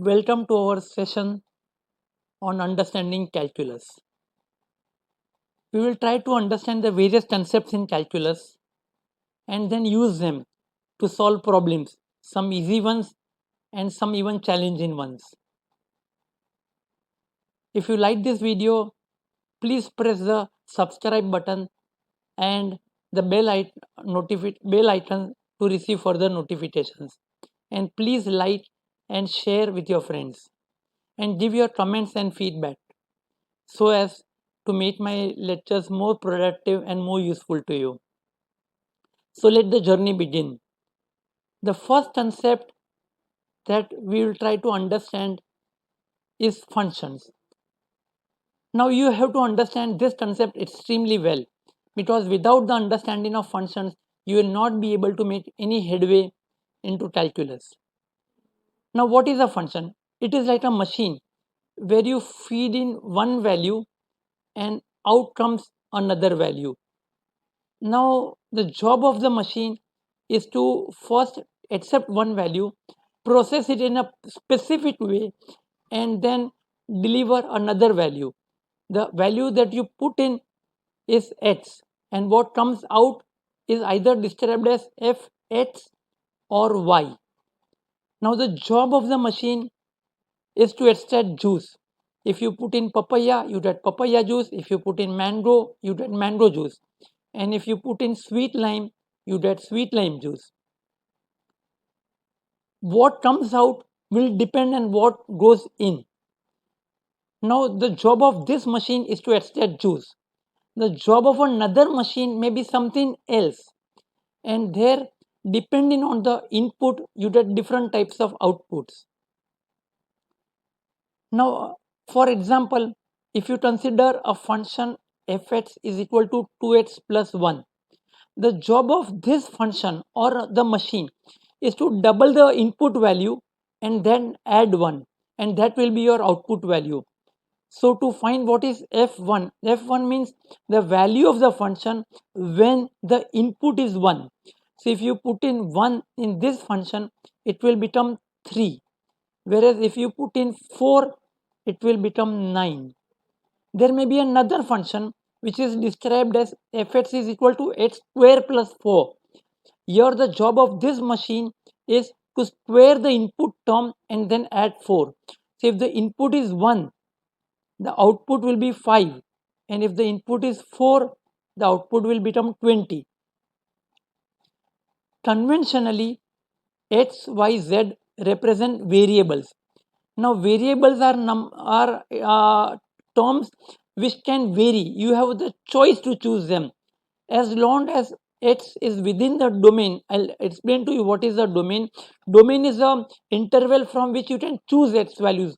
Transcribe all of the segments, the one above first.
Welcome to our session on understanding calculus. We will try to understand the various concepts in calculus and then use them to solve problems, some easy ones and some even challenging ones. If you like this video, please press the subscribe button and the bell icon to receive further notifications. And please like and share with your friends and give your comments and feedback so as to make my lectures more productive and more useful to you. So let the journey begin. The first concept that we will try to understand is functions. Now you have to understand this concept extremely well, because without the understanding of functions, you will not be able to make any headway into calculus. Now what is a function? It is like a machine where you feed in one value and out comes another value. Now the job of the machine is to first accept one value, process it in a specific way, and then deliver another value. The value that you put in is x, and what comes out is either described as fx or y. Now the job of the machine is to extract juice. If you put in papaya, you get papaya juice. If you put in mango, you get mango juice. And if you put in sweet lime, you get sweet lime juice. What comes out will depend on what goes in. Now the job of this machine is to extract juice. The job of another machine may be something else, and there, depending on the input, you get different types of outputs. Now for example, if you consider a function fx is equal to 2x plus 1, the job of this function or the machine is to double the input value and then add 1, and that will be your output value. So to find what is f1, f1 means the value of the function when the input is 1. So if you put in 1 in this function, it will become 3, whereas if you put in 4, it will become 9. There may be another function which is described as fx is equal to x square plus 4. Here the job of this machine is to square the input term and then add 4. So if the input is 1, the output will be 5, and if the input is 4, the output will become 20. Conventionally, x, y, z represent variables. Now variables are terms which can vary. You have the choice to choose them. As long as x is within the domain, I'll explain to you what is the domain. Domain is a interval from which you can choose x values.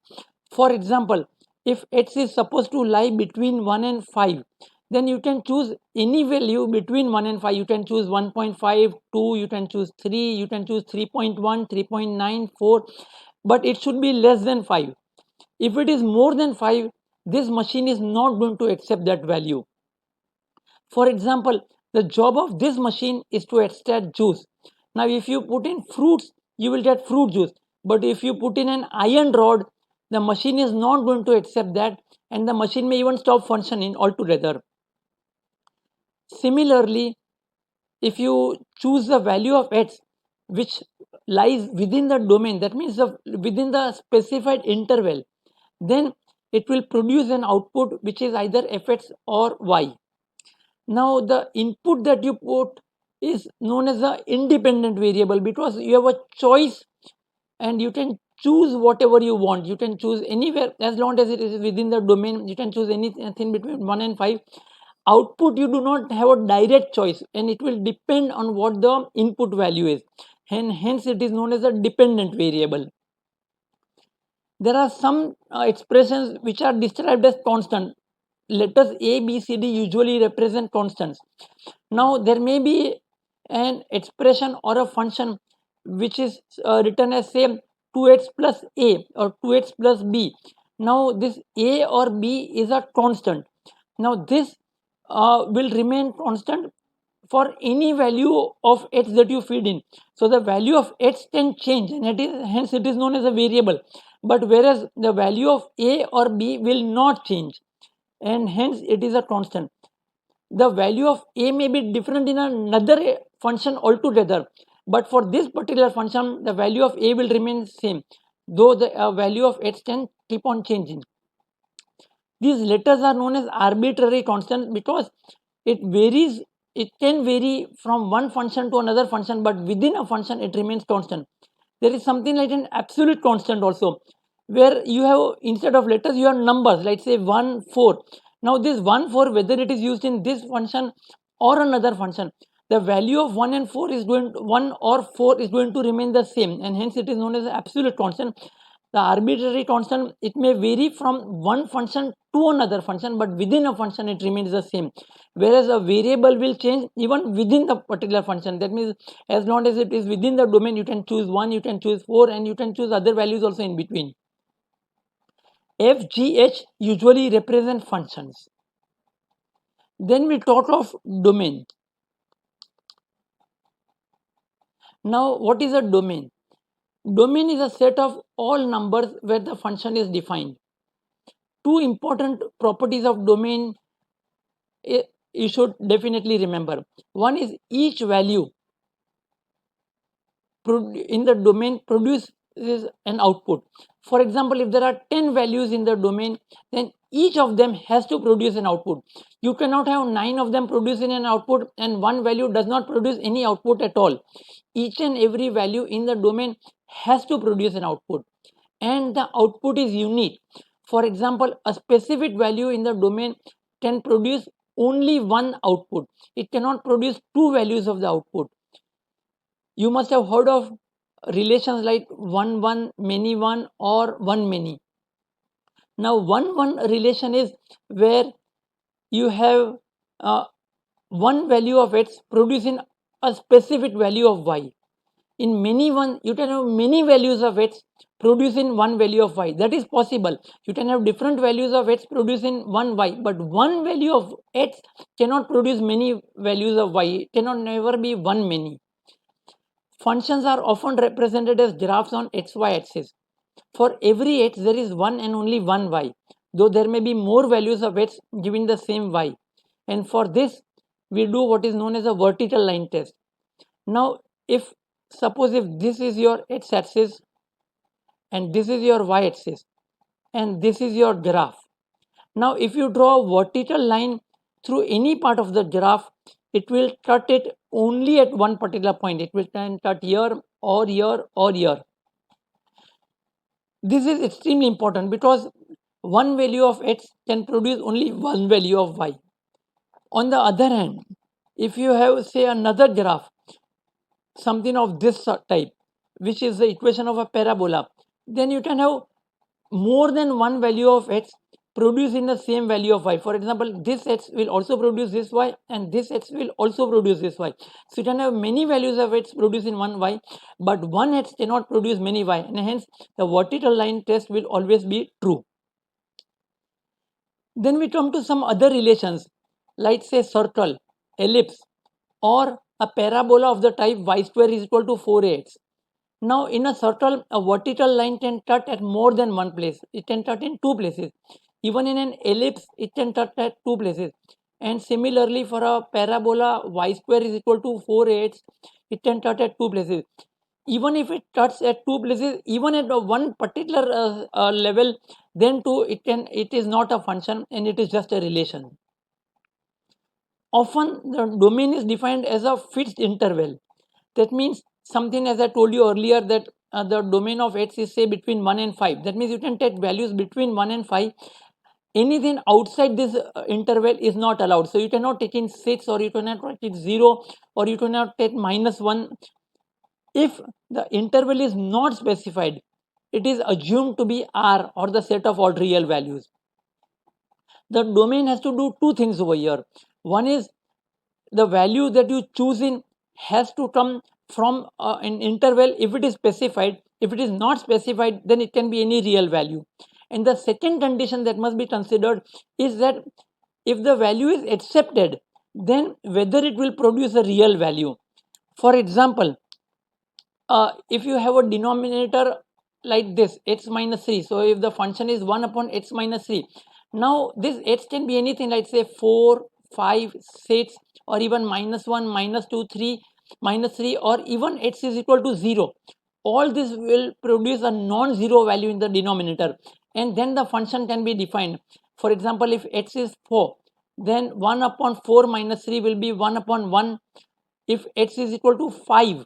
For example, if x is supposed to lie between 1 and 5, then you can choose any value between 1 and 5. You can choose 1.5, 2, you can choose 3, you can choose 3.1, 3.9, 4, but it should be less than 5. If it is more than 5, this machine is not going to accept that value. For example, the job of this machine is to extract juice. Now if you put in fruits, you will get fruit juice, but if you put in an iron rod, the machine is not going to accept that, and the machine may even stop functioning altogether. Similarly, if you choose the value of x which lies within the domain, that means within the specified interval, then it will produce an output which is either fx or y. Now the input that you put is known as the independent variable, because you have a choice and you can choose whatever you want. You can choose anywhere as long as it is within the domain. You can choose anything between 1 and 5. Output, you do not have a direct choice, and it will depend on what the input value is, and hence it is known as a dependent variable. There are some expressions which are described as constant. Letters a, b, c, d usually represent constants. Now there may be an expression or a function which is written as, say, 2x plus a or 2x plus b. Now this a or b is a constant. Now this will remain constant for any value of x that you feed in. So the value of x can change, and hence it is known as a variable. but whereas the value of a or b will not change, and hence it is a constant. The value of a may be different in another function altogether, but for this particular function the value of a will remain same, though the value of x can keep on changing. These letters are known as arbitrary constants because it varies. It can vary from one function to another function, but within a function it remains constant. There is something like an absolute constant also, where you have, instead of letters you have numbers, like say 1 4. Now this 1 4, whether it is used in this function or another function, the value of 1 and 4 is going to, 1 or 4 is going to remain the same, and hence it is known as absolute constant. The arbitrary constant, it may vary from one function to another function, but within a function it remains the same, whereas a variable will change even within the particular function. That means as long as it is within the domain, you can choose 1, you can choose 4, and you can choose other values also in between. F, G, H usually represent functions. Then we talk of domain. Now what is a domain? Domain is a set of all numbers where the function is defined. Two important properties of domain you should definitely remember. One is each value in the domain produces an output. For example, if there are 10 values in the domain, then each of them has to produce an output. You cannot have 9 of them producing an output and one value does not produce any output at all. Each and every value in the domain has to produce an output, and the output is unique. For example, a specific value in the domain can produce only one output. It cannot produce two values of the output. You must have heard of relations like 1 1, many 1, or 1 many. Now 1 1 relation is where you have one value of x producing a specific value of y. In many 1, you can have many values of x producing one value of y. That is possible. You can have different values of x producing one y, but one value of x cannot produce many values of y. It cannot never be one many. Functions are often represented as graphs on xy axis. For every x, there is one and only one y, though there may be more values of x giving the same y. And for this, we do what is known as a vertical line test. Now, suppose if this is your x axis and this is your y axis and this is your graph. Now, if you draw a vertical line through any part of the graph, it will cut it only at one particular point. It will cut here or here or here. This is extremely important because one value of x can produce only one value of y. On the other hand, if you have, say, another graph, something of this type, which is the equation of a parabola, then you can have more than one value of x producing the same value of y. For example, this x will also produce this y and this x will also produce this y. So you can have many values of x producing one y, but one x cannot produce many y, and hence the vertical line test will always be true. Then we come to some other relations, like say circle, ellipse, or a parabola of the type y square is equal to 4ax. Now in a circle, a vertical line can cut at more than one place. It can cut in two places. Even in an ellipse, it can cut at two places. And similarly for a parabola, y square is equal to 4ax, it can cut at two places. Even if it cuts at two places, even at one particular level, then too it is not a function and it is just a relation. Often the domain is defined as a fixed interval. That means something, as I told you earlier, that the domain of x is say between 1 and 5. That means you can take values between 1 and 5. Anything outside this interval is not allowed. So you cannot take in 6, or you cannot take in 0, or you cannot take -1. If the interval is not specified, it is assumed to be R, or the set of all real values. The domain has to do two things over here. One is the value that you choose in has to come from an interval if it is specified. If it is not specified, then it can be any real value. And the second condition that must be considered is that if the value is accepted, then whether it will produce a real value. For example, if you have a denominator like this, x minus 3. So if the function is 1 upon x minus 3, now this x can be anything like say 4, 5, 6, or even minus 1, minus 2, 3, minus 3, or even x is equal to 0. All this will produce a non-zero value in the denominator, and then the function can be defined. For example, if x is 4, then 1 upon 4 minus 3 will be 1 upon 1. If x is equal to 5,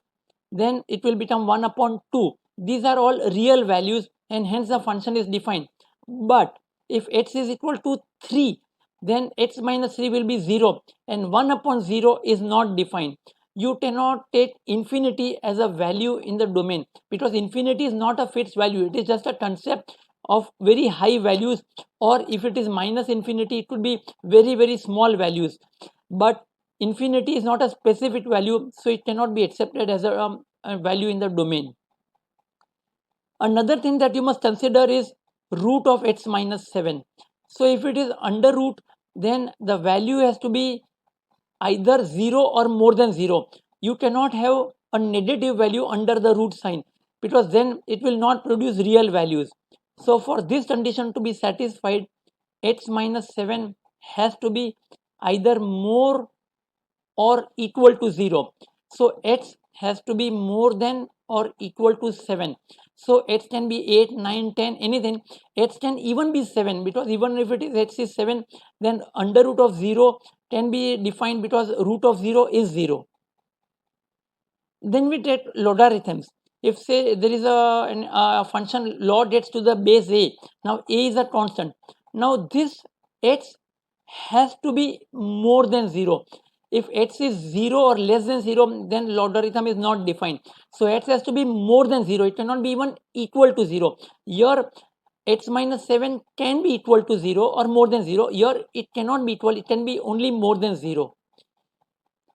then it will become 1 upon 2. These are all real values, and hence the function is defined. But if x is equal to 3, then x minus 3 will be 0, and 1 upon 0 is not defined. You cannot take infinity as a value in the domain, because infinity is not a fixed value. It is just a concept of very high values, or if it is minus infinity, it could be very small values. But infinity is not a specific value, so it cannot be accepted as a value in the domain. Another thing that you must consider is root of x minus 7. So if it is under root, then the value has to be either 0 or more than 0. You cannot have a negative value under the root sign, because then it will not produce real values. So for this condition to be satisfied, x minus 7 has to be either more or equal to 0. So x has to be more than or equal to 7. So x can be 8, 9, 10, anything. X can even be 7, because even if it is x is 7, then under root of 0 can be defined, because root of 0 is 0. Then we take logarithms. If say there is a function log x to the base a, now a is a constant. Now this x has to be more than 0. If x is 0 or less than 0, then logarithm is not defined. So x has to be more than 0. It cannot be even equal to 0. Your x minus 7 can be equal to 0 or more than 0. Here it cannot be equal. It can be only more than 0.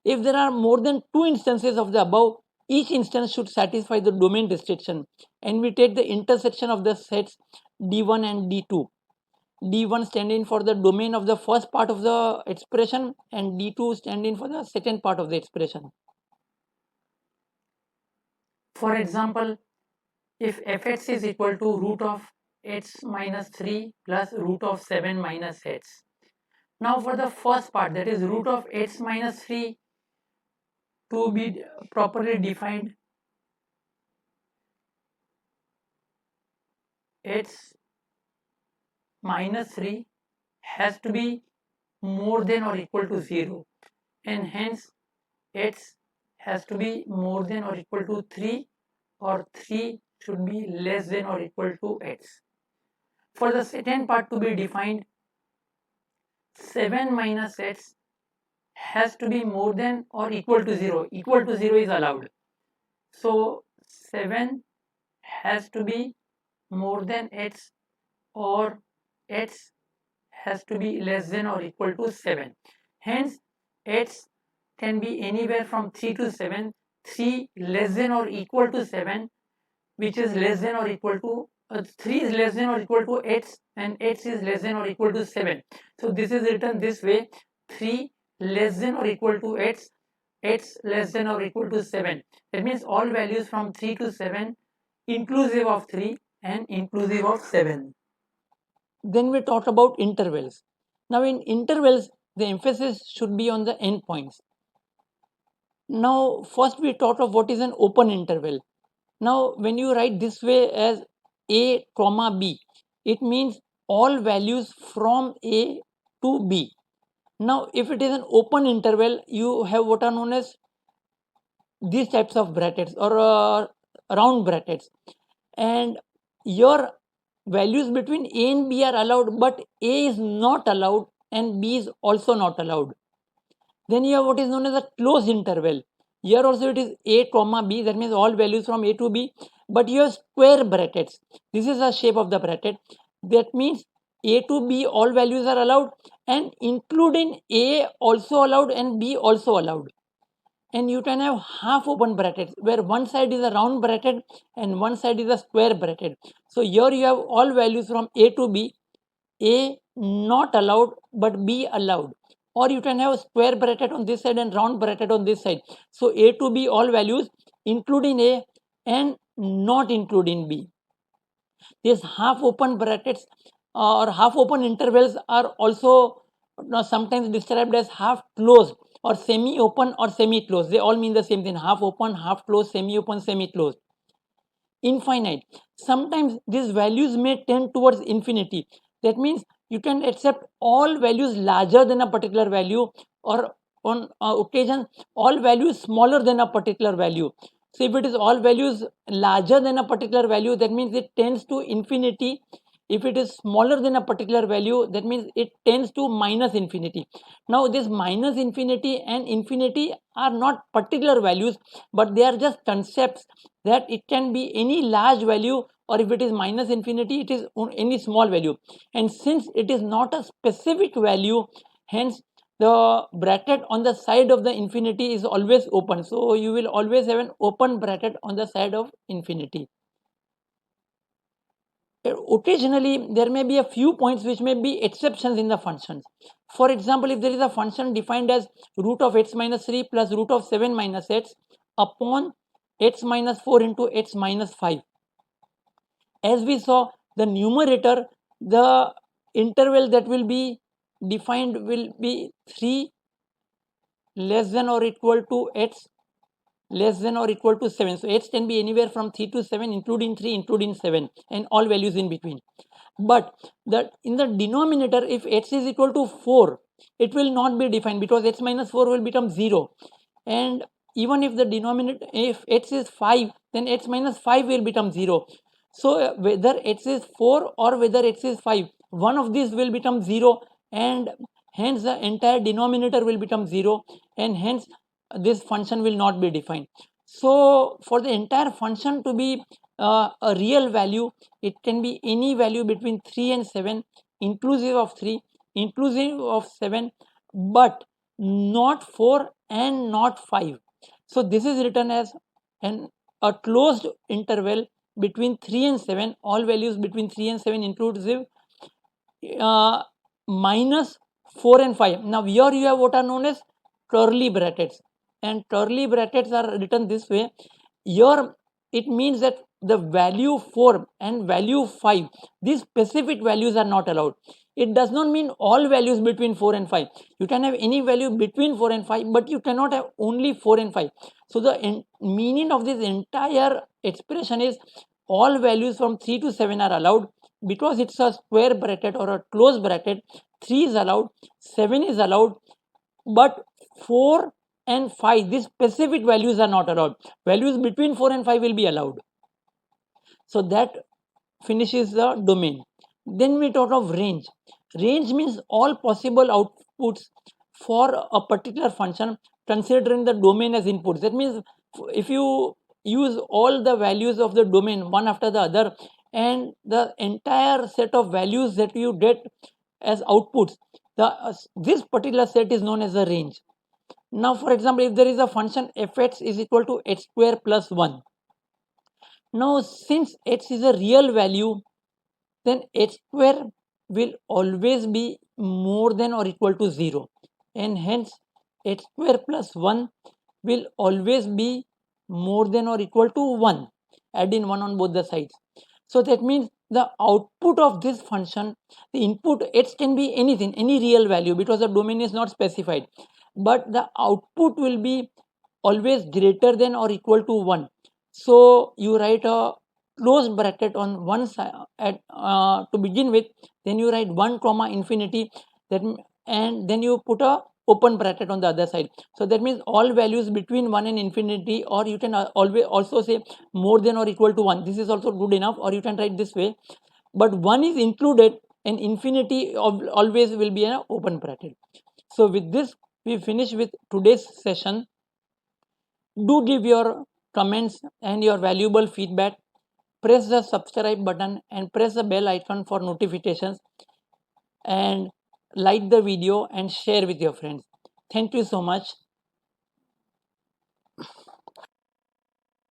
If there are more than 2 instances of the above, each instance should satisfy the domain restriction, and we take the intersection of the sets D1 and D2. D1 standing for the domain of the first part of the expression, and D2 standing for the second part of the expression. For example, if fx is equal to root of x minus 3 plus root of 7 minus x. Now for the first part, that is root of x minus 3, to be properly defined, x minus 3 has to be more than or equal to 0, and hence x has to be more than or equal to 3, or 3 should be less than or equal to x. For the second part to be defined, 7 minus x has to be more than or equal to 0. Equal to 0 is allowed. So 7 has to be more than x, or x has to be less than or equal to 7. Hence x can be anywhere from 3 to 7. 3 less than or equal to 7, which is less than or equal to 3 is less than or equal to x, and x is less than or equal to 7. So this is written this way: 3 less than or equal to x, x less than or equal to 7. That means all values from 3 to 7, inclusive of 3 and inclusive of 7. Then we talk about intervals. Now in intervals, the emphasis should be on the endpoints. Now first we talk of what is an open interval. Now when you write this way as a comma b, it means all values from a to b. Now if it is an open interval, you have what are known as these types of brackets, or round brackets, and your values between a and b are allowed, but a is not allowed and b is also not allowed. Then you have what is known as a closed interval. Here also it is a comma b, that means all values from a to b, but you have square brackets. This is the shape of the bracket. That means a to b all values are allowed, and including a also allowed and b also allowed. And you can have half open brackets, where one side is a round bracket and one side is a square bracket. So here you have all values from a to b, a not allowed but b allowed. Or you can have a square bracket on this side and round bracket on this side. So a to b all values including a and not including b. These half open brackets or half open intervals are also sometimes described as half closed or semi open or semi closed. They all mean the same thing: half open, half closed, semi open, semi closed. Infinite, sometimes these values may tend towards infinity. That means you can accept all values larger than a particular value, or on occasion all values smaller than a particular value. So if it is all values larger than a particular value, that means it tends to infinity. If it is smaller than a particular value, that means it tends to minus infinity. Now this minus infinity and infinity are not particular values, but they are just concepts, that it can be any large value, or if it is minus infinity, it is any small value. And since it is not a specific value, hence the bracket on the side of the infinity is always open. So you will always have an open bracket on the side of infinity. Occasionally there may be a few points which may be exceptions in the functions. For example, if there is a function defined as root of x minus 3 plus root of 7 minus x upon x minus 4 into x minus 5. As we saw, the numerator, the interval that will be defined will be 3 less than or equal to x less than or equal to 7. So x can be anywhere from 3 to 7, including 3, including 7, and all values in between. But in the denominator, if x is equal to 4, it will not be defined, because x minus 4 will become 0. And even if the denominator, if x is 5, then x minus 5 will become 0. So whether x is 4 or whether x is 5, one of these will become 0, and hence the entire denominator will become 0, and hence this function will not be defined. So for the entire function to be a real value, it can be any value between 3 and 7, inclusive of 3, inclusive of 7, but not 4 and not 5. So this is written as a closed interval between 3 and 7, all values between 3 and 7 inclusive, minus 4 and 5. Now here you have what are known as curly brackets, and curly brackets are written this way. Here it means that the value 4 and value 5, these specific values are not allowed. It does not mean all values between 4 and 5. You can have any value between 4 and 5, but you cannot have only 4 and 5. So the meaning of this entire expression is all values from 3 to 7 are allowed, because it's a square bracket or a closed bracket. 3 is allowed, 7 is allowed, but 4 and 5, these specific values are not allowed. Values between 4 and 5 will be allowed. So that finishes the domain. Then we talk of range. Range means all possible outputs for a particular function, considering the domain as inputs. That means if you use all the values of the domain one after the other, and the entire set of values that you get as outputs, this particular set is known as a range. Now for example, if there is a function fx is equal to x square plus 1. Now since x is a real value, then x square will always be more than or equal to 0, and hence x square plus 1 will always be more than or equal to 1. Add in 1 on both the sides. So that means the output of this function, the input x can be anything, any real value, because the domain is not specified, but the output will be always greater than or equal to 1. So you write a close bracket on one side to begin with, then you write 1 comma infinity, that and then you put a open bracket on the other side. So that means all values between 1 and infinity, or you can always also say more than or equal to 1. This is also good enough, or you can write this way, but 1 is included and infinity always will be an open bracket. So with this we finish with today's session. Do give your comments and your valuable feedback. Press the subscribe button and press the bell icon for notifications, and like the video and share with your friends. Thank you so much.